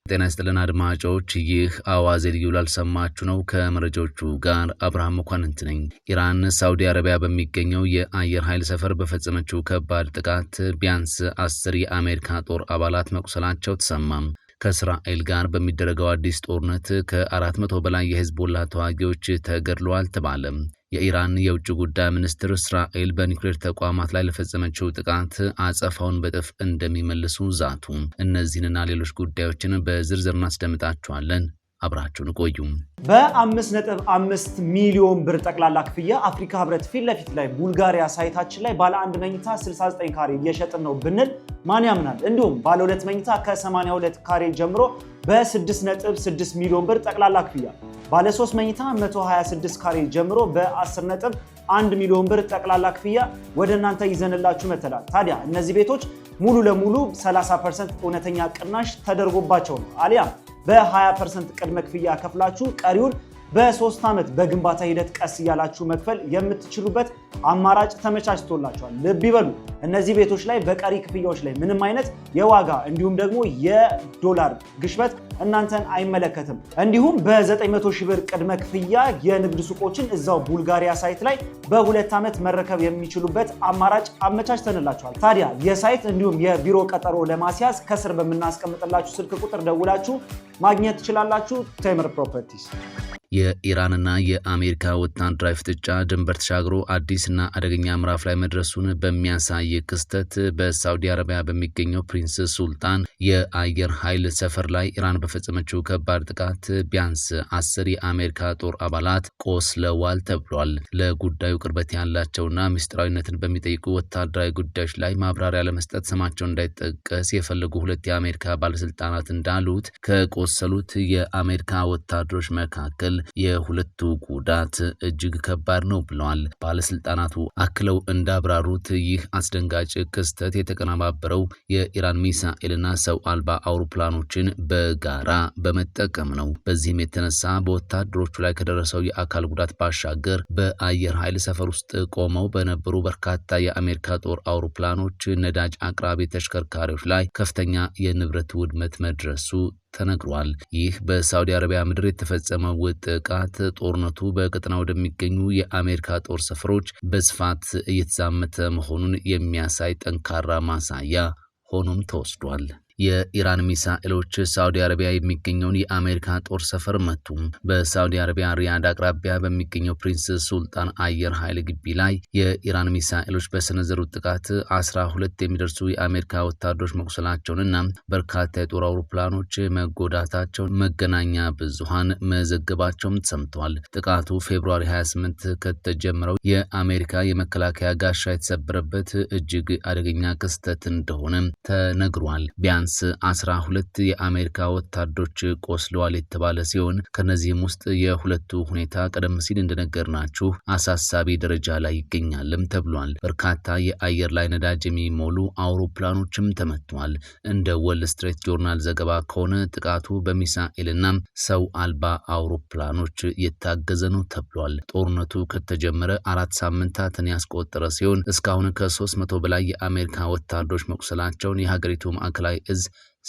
ጤና ይስጥልን አድማጮች፣ ይህ አዋዜ ልዩ ላልሰማችሁ ነው። ከመረጃዎቹ ጋር አብርሃም መኳንንት ነኝ። ኢራን ሳውዲ አረቢያ በሚገኘው የአየር ኃይል ሰፈር በፈጸመችው ከባድ ጥቃት ቢያንስ 10 የአሜሪካ ጦር አባላት መቁሰላቸው ተሰማም። ከእስራኤል ጋር በሚደረገው አዲስ ጦርነት ከ400 በላይ የሂዝቦላ ተዋጊዎች ተገድለዋል ተባለ። የኢራን የውጭ ጉዳይ ሚኒስትር እስራኤል በኒውክሌር ተቋማት ላይ ለፈጸመችው ጥቃት አጸፋውን በጥፍ እንደሚመልሱ ዛቱ። እነዚህንና ሌሎች ጉዳዮችን በዝርዝር እናስደምጣችኋለን። አብራችሁን ቆዩ። በ5.5 ሚሊዮን ብር ጠቅላላ ክፍያ አፍሪካ ህብረት ፊት ለፊት ላይ ቡልጋሪያ ሳይታችን ላይ ባለ 1 መኝታ 69 ካሬ እየሸጥን ነው ብንል ማን ያምናል? እንዲሁም ባለ 2 መኝታ ከ82 ካሬ ጀምሮ በ6.6 ሚሊዮን ብር ጠቅላላ ክፍያ፣ ባለ 3 መኝታ 126 ካሬ ጀምሮ በ10.1 ሚሊዮን ብር ጠቅላላ ክፍያ ወደ እናንተ ይዘንላችሁ መተላል። ታዲያ እነዚህ ቤቶች ሙሉ ለሙሉ 30% እውነተኛ ቅናሽ ተደርጎባቸው ነው አሊያም በ20% ቅድመ ክፍያ ከፍላችሁ ቀሪውን በ3 ዓመት በግንባታ ሂደት ቀስ እያላችሁ መክፈል የምትችሉበት አማራጭ ተመቻችቶላችኋል። ልብ ይበሉ፣ እነዚህ ቤቶች ላይ በቀሪ ክፍያዎች ላይ ምንም አይነት የዋጋ እንዲሁም ደግሞ የዶላር ግሽበት እናንተን አይመለከትም። እንዲሁም በ900 ሺህ ብር ቅድመ ክፍያ የንግድ ሱቆችን እዛው ቡልጋሪያ ሳይት ላይ በ2 ዓመት መረከብ የሚችሉበት አማራጭ አመቻችተንላችኋል። ታዲያ የሳይት እንዲሁም የቢሮ ቀጠሮ ለማስያዝ ከስር በምናስቀምጥላችሁ ስልክ ቁጥር ደውላችሁ ማግኘት ትችላላችሁ። ቴምር ፕሮፐርቲስ። የኢራንና የአሜሪካ ወታደራዊ ፍጥጫ ድንበር ተሻግሮ አዲስና አደገኛ ምዕራፍ ላይ መድረሱን በሚያሳይ ክስተት በሳውዲ አረቢያ በሚገኘው ፕሪንስ ሱልጣን የአየር ኃይል ሰፈር ላይ ኢራን በፈጸመችው ከባድ ጥቃት ቢያንስ 10 የአሜሪካ ጦር አባላት ቆስለዋል ተብሏል። ለጉዳዩ ቅርበት ያላቸውና ምስጢራዊነትን በሚጠይቁ ወታደራዊ ጉዳዮች ላይ ማብራሪያ ለመስጠት ስማቸው እንዳይጠቀስ የፈለጉ 2 የአሜሪካ ባለስልጣናት እንዳሉት ከቆሰሉት የአሜሪካ ወታደሮች መካከል የሁለቱ ጉዳት እጅግ ከባድ ነው ብለዋል። ባለስልጣናቱ አክለው እንዳብራሩት ይህ አስደንጋጭ ክስተት የተቀነባበረው የኢራን ሚሳኤልና ሰው አልባ አውሮፕላኖችን በጋራ በመጠቀም ነው። በዚህም የተነሳ በወታደሮቹ ላይ ከደረሰው የአካል ጉዳት ባሻገር በአየር ኃይል ሰፈር ውስጥ ቆመው በነበሩ በርካታ የአሜሪካ ጦር አውሮፕላኖች፣ ነዳጅ አቅራቢ ተሽከርካሪዎች ላይ ከፍተኛ የንብረት ውድመት መድረሱ ተነግሯል። ይህ በሳውዲ አረቢያ ምድር የተፈጸመው ጥቃት ጦርነቱ በቀጠና ወደሚገኙ የአሜሪካ ጦር ሰፈሮች በስፋት እየተዛመተ መሆኑን የሚያሳይ ጠንካራ ማሳያ ሆኖም ተወስዷል። የኢራን ሚሳኤሎች ሳውዲ አረቢያ የሚገኘውን የአሜሪካ ጦር ሰፈር መቱ። በሳውዲ አረቢያ ሪያድ አቅራቢያ በሚገኘው ፕሪንስ ሱልጣን አየር ኃይል ግቢ ላይ የኢራን ሚሳኤሎች በሰነዘሩት ጥቃት 12 የሚደርሱ የአሜሪካ ወታደሮች መቁሰላቸውንና በርካታ የጦር አውሮፕላኖች መጎዳታቸውን መገናኛ ብዙሃን መዘገባቸውም ተሰምተዋል። ጥቃቱ ፌብሩዋሪ 28 ከተጀመረው የአሜሪካ የመከላከያ ጋሻ የተሰበረበት እጅግ አደገኛ ክስተት እንደሆነ ተነግሯል። ቢያንስ 12 የአሜሪካ ወታደሮች ቆስለዋል የተባለ ሲሆን ከነዚህም ውስጥ የሁለቱ ሁኔታ ቀደም ሲል እንደነገርናችሁ አሳሳቢ ደረጃ ላይ ይገኛልም ተብሏል። በርካታ የአየር ላይ ነዳጅ የሚሞሉ አውሮፕላኖችም ተመቷል። እንደ ወል ስትሪት ጆርናል ዘገባ ከሆነ ጥቃቱ በሚሳኤልና ሰው አልባ አውሮፕላኖች የታገዘ ነው ተብሏል። ጦርነቱ ከተጀመረ 4 ሳምንታትን ያስቆጠረ ሲሆን እስካሁን ከ300 በላይ የአሜሪካ ወታደሮች መቁሰላቸውን የሀገሪቱ ማዕከላዊ እዝ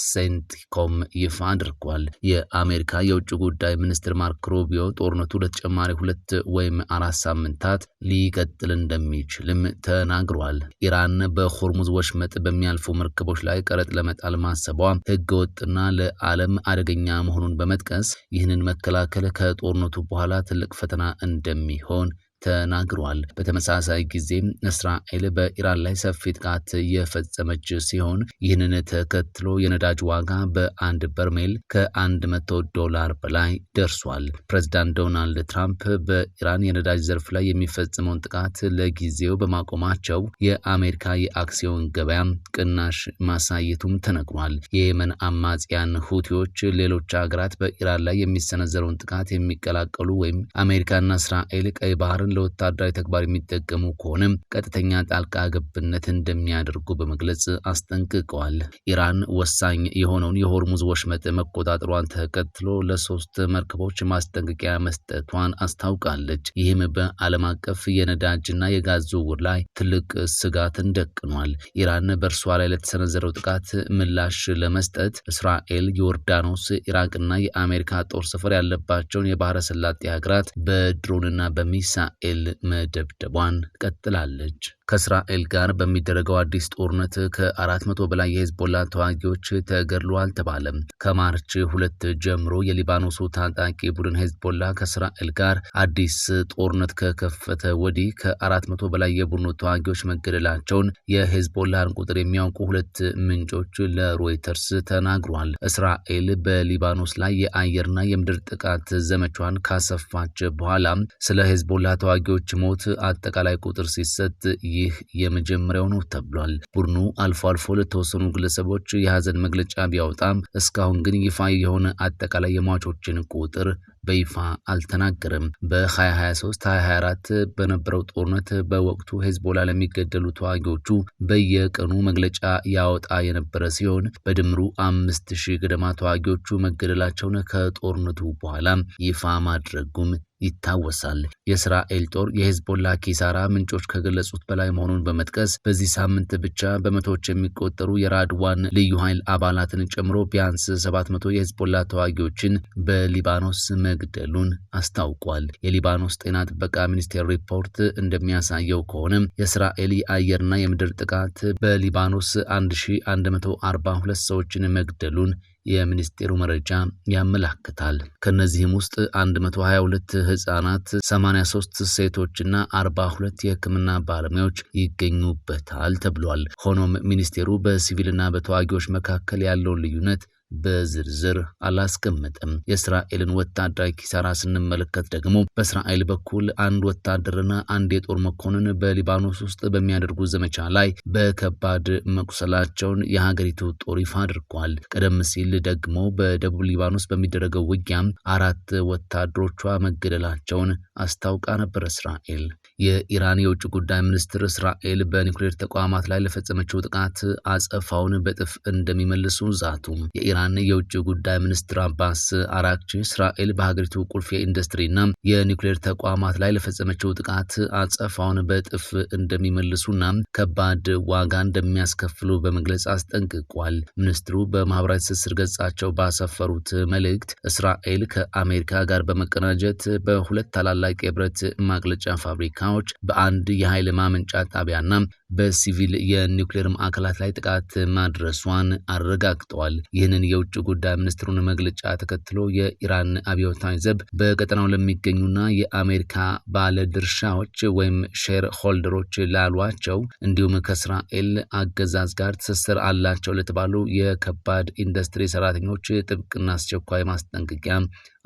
ሴንቲኮም ይፋ አድርጓል። የአሜሪካ የውጭ ጉዳይ ሚኒስትር ማርክ ሩቢዮ ጦርነቱ ለተጨማሪ 2 ወይም 4 ሳምንታት ሊቀጥል እንደሚችልም ተናግሯል። ኢራን በሆርሙዝ ወሽመጥ በሚያልፉ መርከቦች ላይ ቀረጥ ለመጣል ማሰቧ ህገወጥና ለዓለም አደገኛ መሆኑን በመጥቀስ ይህንን መከላከል ከጦርነቱ በኋላ ትልቅ ፈተና እንደሚሆን ተናግሯል። በተመሳሳይ ጊዜ እስራኤል በኢራን ላይ ሰፊ ጥቃት የፈጸመች ሲሆን ይህንን ተከትሎ የነዳጅ ዋጋ በአንድ በርሜል $100 በላይ ደርሷል። ፕሬዝዳንት ዶናልድ ትራምፕ በኢራን የነዳጅ ዘርፍ ላይ የሚፈጸመውን ጥቃት ለጊዜው በማቆማቸው የአሜሪካ የአክሲዮን ገበያ ቅናሽ ማሳየቱም ተነግሯል። የየመን አማጽያን ሁቲዎች ሌሎች ሀገራት በኢራን ላይ የሚሰነዘረውን ጥቃት የሚቀላቀሉ ወይም አሜሪካና እስራኤል ቀይ ባህርን ለወታደራዊ ተግባር የሚጠቀሙ ከሆነ ቀጥተኛ ጣልቃ ገብነት እንደሚያደርጉ በመግለጽ አስጠንቅቀዋል። ኢራን ወሳኝ የሆነውን የሆርሙዝ ወሽመጥ መቆጣጠሯን ተከትሎ ለ3 መርከቦች ማስጠንቀቂያ መስጠቷን አስታውቃለች። ይህም በዓለም አቀፍ የነዳጅና የጋዝ ዝውውር ላይ ትልቅ ስጋትን ደቅኗል። ኢራን በእርሷ ላይ ለተሰነዘረው ጥቃት ምላሽ ለመስጠት እስራኤል፣ ዮርዳኖስ፣ ኢራቅና የአሜሪካ ጦር ሰፈር ያለባቸውን የባህረ ሰላጤ ሀገራት በድሮንና በሚሳኤል መደብደቧን ቀጥላለች። ከእስራኤል ጋር በሚደረገው አዲስ ጦርነት ከ400 በላይ የሂዝቦላ ተዋጊዎች ተገድለዋል ተባለ። ከማርች 2 ጀምሮ የሊባኖሱ ታጣቂ ቡድን ሂዝቦላ ከእስራኤል ጋር አዲስ ጦርነት ከከፈተ ወዲህ ከ400 በላይ የቡድኑ ተዋጊዎች መገደላቸውን የሂዝቦላን ቁጥር የሚያውቁ 2 ምንጮች ለሮይተርስ ተናግሯል። እስራኤል በሊባኖስ ላይ የአየርና የምድር ጥቃት ዘመቻዋን ካሰፋች በኋላ ስለ ሂዝቦላ ተዋጊዎች ሞት አጠቃላይ ቁጥር ሲሰጥ ይህ የመጀመሪያው ነው ተብሏል። ቡድኑ አልፎ አልፎ ለተወሰኑ ግለሰቦች የሐዘን መግለጫ ቢያወጣም እስካሁን ግን ይፋ የሆነ አጠቃላይ የሟቾችን ቁጥር በይፋ አልተናገረም። በ2023-2024 በነበረው ጦርነት በወቅቱ ሂዝቦላ ለሚገደሉ ተዋጊዎቹ በየቀኑ መግለጫ ያወጣ የነበረ ሲሆን በድምሩ 5000 ገደማ ተዋጊዎቹ መገደላቸውን ከጦርነቱ በኋላ ይፋ ማድረጉም ይታወሳል። የእስራኤል ጦር የሂዝቦላ ኪሳራ ምንጮች ከገለጹት በላይ መሆኑን በመጥቀስ በዚህ ሳምንት ብቻ በመቶዎች የሚቆጠሩ የራድዋን ልዩ ኃይል አባላትን ጨምሮ ቢያንስ 700 የሂዝቦላ ተዋጊዎችን በሊባኖስ መግደሉን አስታውቋል። የሊባኖስ ጤና ጥበቃ ሚኒስቴር ሪፖርት እንደሚያሳየው ከሆነ የእስራኤል የአየርና የምድር ጥቃት በሊባኖስ 1142 ሰዎችን መግደሉን የሚኒስቴሩ መረጃ ያመለክታል። ከነዚህም ውስጥ 122 ህጻናት፣ 83 ሴቶችና 42 የሕክምና ባለሙያዎች ይገኙበታል ተብሏል። ሆኖም ሚኒስቴሩ በሲቪልና በተዋጊዎች መካከል ያለውን ልዩነት በዝርዝር አላስቀመጠም። የእስራኤልን ወታደራዊ ኪሳራ ስንመለከት ደግሞ በእስራኤል በኩል አንድ ወታደርና አንድ የጦር መኮንን በሊባኖስ ውስጥ በሚያደርጉ ዘመቻ ላይ በከባድ መቁሰላቸውን የሀገሪቱ ጦር ይፋ አድርጓል። ቀደም ሲል ደግሞ በደቡብ ሊባኖስ በሚደረገው ውጊያም 4 ወታደሮቿ መገደላቸውን አስታውቃ ነበር እስራኤል። የኢራን የውጭ ጉዳይ ሚኒስትር እስራኤል በኒውክሌር ተቋማት ላይ ለፈጸመችው ጥቃት አጸፋውን በጥፍ እንደሚመልሱ ዛቱ። የኢራን የውጭ ጉዳይ ሚኒስትር አባስ አራግቺ እስራኤል በሀገሪቱ ቁልፍ የኢንዱስትሪና የኒውክሌር ተቋማት ላይ ለፈጸመችው ጥቃት አጸፋውን በጥፍ እንደሚመልሱና ከባድ ዋጋ እንደሚያስከፍሉ በመግለጽ አስጠንቅቋል። ሚኒስትሩ በማህበራዊ ትስስር ገጻቸው ባሰፈሩት መልእክት እስራኤል ከአሜሪካ ጋር በመቀናጀት በሁለት ታላላቅ የብረት ማቅለጫ ፋብሪካዎች፣ በአንድ የኃይል ማመንጫ ጣቢያና በሲቪል የኒውክሌር ማዕከላት ላይ ጥቃት ማድረሷን አረጋግጠዋል። ይህንን የውጭ ጉዳይ ሚኒስትሩን መግለጫ ተከትሎ የኢራን አብዮታዊ ዘብ በቀጠናው ለሚገኙና የአሜሪካ ባለድርሻዎች ወይም ሼር ሆልደሮች ላሏቸው እንዲሁም ከእስራኤል አገዛዝ ጋር ትስስር አላቸው ለተባሉ የከባድ ኢንዱስትሪ ሰራተኞች ጥብቅና አስቸኳይ ማስጠንቀቂያ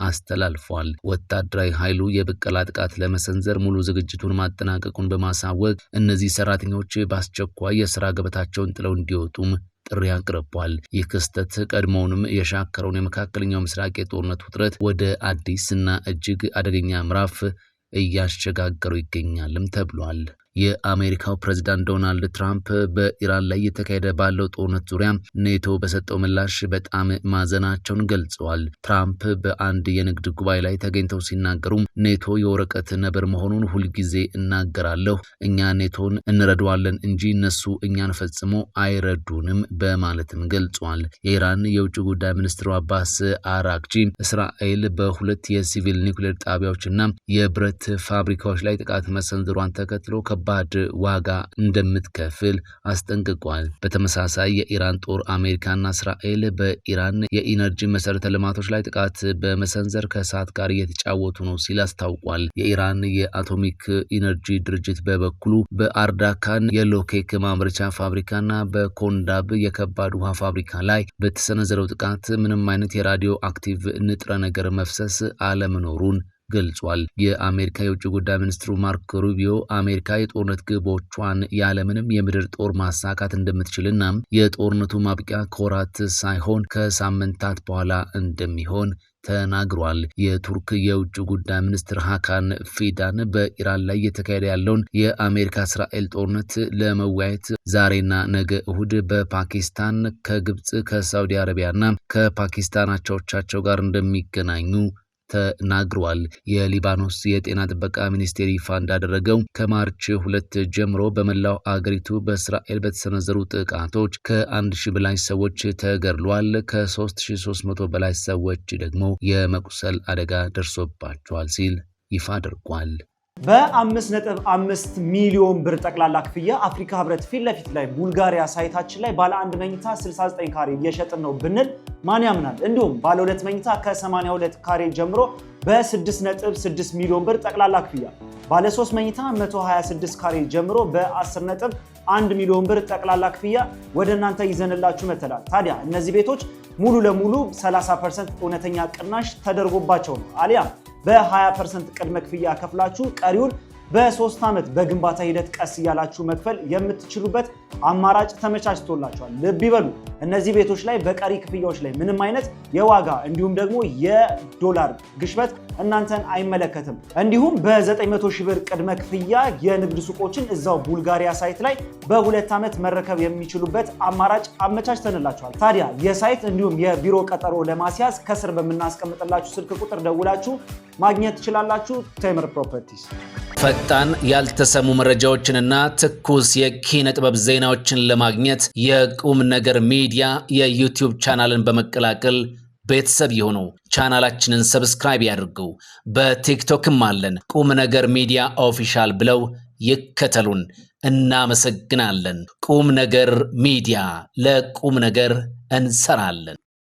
አስተላልፏል። ወታደራዊ ኃይሉ የብቀላ ጥቃት ለመሰንዘር ሙሉ ዝግጅቱን ማጠናቀቁን በማሳወቅ እነዚህ ሰራተኞች በአስቸኳይ የስራ ገበታቸውን ጥለው እንዲወጡም ጥሪ አቅርቧል። ይህ ክስተት ቀድሞውንም የሻከረውን የመካከለኛው ምስራቅ የጦርነት ውጥረት ወደ አዲስና እጅግ አደገኛ ምዕራፍ እያሸጋገሩ ይገኛልም ተብሏል። የአሜሪካው ፕሬዝዳንት ዶናልድ ትራምፕ በኢራን ላይ እየተካሄደ ባለው ጦርነት ዙሪያ ኔቶ በሰጠው ምላሽ በጣም ማዘናቸውን ገልጸዋል። ትራምፕ በአንድ የንግድ ጉባኤ ላይ ተገኝተው ሲናገሩ ኔቶ የወረቀት ነብር መሆኑን ሁልጊዜ እናገራለሁ፣ እኛ ኔቶን እንረዳዋለን እንጂ እነሱ እኛን ፈጽሞ አይረዱንም በማለትም ገልጿል። የኢራን የውጭ ጉዳይ ሚኒስትሩ አባስ አራግቺ እስራኤል በሁለት የሲቪል ኒውክሌር ጣቢያዎችና የብረት ፋብሪካዎች ላይ ጥቃት መሰንዘሯን ተከትሎ ከባድ ዋጋ እንደምትከፍል አስጠንቅቋል። በተመሳሳይ የኢራን ጦር አሜሪካና እስራኤል በኢራን የኢነርጂ መሰረተ ልማቶች ላይ ጥቃት በመሰንዘር ከእሳት ጋር እየተጫወቱ ነው ሲል አስታውቋል። የኢራን የአቶሚክ ኢነርጂ ድርጅት በበኩሉ በአርዳካን የሎኬክ ማምረቻ ፋብሪካና በኮንዳብ የከባድ ውሃ ፋብሪካ ላይ በተሰነዘረው ጥቃት ምንም አይነት የራዲዮ አክቲቭ ንጥረ ነገር መፍሰስ አለመኖሩን ገልጿል። የአሜሪካ የውጭ ጉዳይ ሚኒስትሩ ማርኮ ሩቢዮ አሜሪካ የጦርነት ግቦቿን ያለምንም የምድር ጦር ማሳካት እንደምትችልና የጦርነቱ ማብቂያ ከወራት ሳይሆን ከሳምንታት በኋላ እንደሚሆን ተናግሯል። የቱርክ የውጭ ጉዳይ ሚኒስትር ሃካን ፊዳን በኢራን ላይ እየተካሄደ ያለውን የአሜሪካ እስራኤል ጦርነት ለመወያየት ዛሬና ነገ እሁድ በፓኪስታን ከግብጽ ከሳውዲ አረቢያና ከፓኪስታን አቻዎቻቸው ጋር እንደሚገናኙ ተናግሯል። የሊባኖስ የጤና ጥበቃ ሚኒስቴር ይፋ እንዳደረገው ከማርች 2 ጀምሮ በመላው አገሪቱ በእስራኤል በተሰነዘሩ ጥቃቶች ከ1000 በላይ ሰዎች ተገድለዋል። ከ3300 በላይ ሰዎች ደግሞ የመቁሰል አደጋ ደርሶባቸዋል ሲል ይፋ አድርጓል። በ5.5 ሚሊዮን ብር ጠቅላላ ክፍያ አፍሪካ ህብረት ፊት ለፊት ላይ ቡልጋሪያ ሳይታችን ላይ ባለ 1 መኝታ 69 ካሬ እየሸጥን ነው ብንል ማን ያምናል? እንዲሁም ባለ 2 መኝታ ከ82 ካሬ ጀምሮ በ6.6 ሚሊዮን ብር ጠቅላላ ክፍያ፣ ባለ 3 መኝታ 126 ካሬ ጀምሮ በ10.1 ሚሊዮን ብር ጠቅላላ ክፍያ ወደ እናንተ ይዘንላችሁ መተናል። ታዲያ እነዚህ ቤቶች ሙሉ ለሙሉ 30% እውነተኛ ቅናሽ ተደርጎባቸው ነው አሊያም በ20% ቅድመ ክፍያ ከፍላችሁ ቀሪውን በ3 ዓመት በግንባታ ሂደት ቀስ እያላችሁ መክፈል የምትችሉበት አማራጭ ተመቻችቶላችኋል። ልብ ይበሉ፣ እነዚህ ቤቶች ላይ በቀሪ ክፍያዎች ላይ ምንም አይነት የዋጋ እንዲሁም ደግሞ የዶላር ግሽበት እናንተን አይመለከትም። እንዲሁም በ900 ሺህ ብር ቅድመ ክፍያ የንግድ ሱቆችን እዛው ቡልጋሪያ ሳይት ላይ በ2 ዓመት መረከብ የሚችሉበት አማራጭ አመቻችተንላችኋል። ታዲያ የሳይት እንዲሁም የቢሮ ቀጠሮ ለማስያዝ ከስር በምናስቀምጥላችሁ ስልክ ቁጥር ደውላችሁ ማግኘት ትችላላችሁ። ቴምር ፕሮፐርቲስ ፈጣን ያልተሰሙ መረጃዎችንና ትኩስ የኪነ ጥበብ ዜናዎችን ለማግኘት የቁም ነገር ሚዲያ የዩቲዩብ ቻናልን በመቀላቀል ቤተሰብ የሆኑ ቻናላችንን ሰብስክራይብ ያድርጉ። በቲክቶክም አለን። ቁም ነገር ሚዲያ ኦፊሻል ብለው ይከተሉን። እናመሰግናለን። ቁም ነገር ሚዲያ፣ ለቁም ነገር እንሰራለን።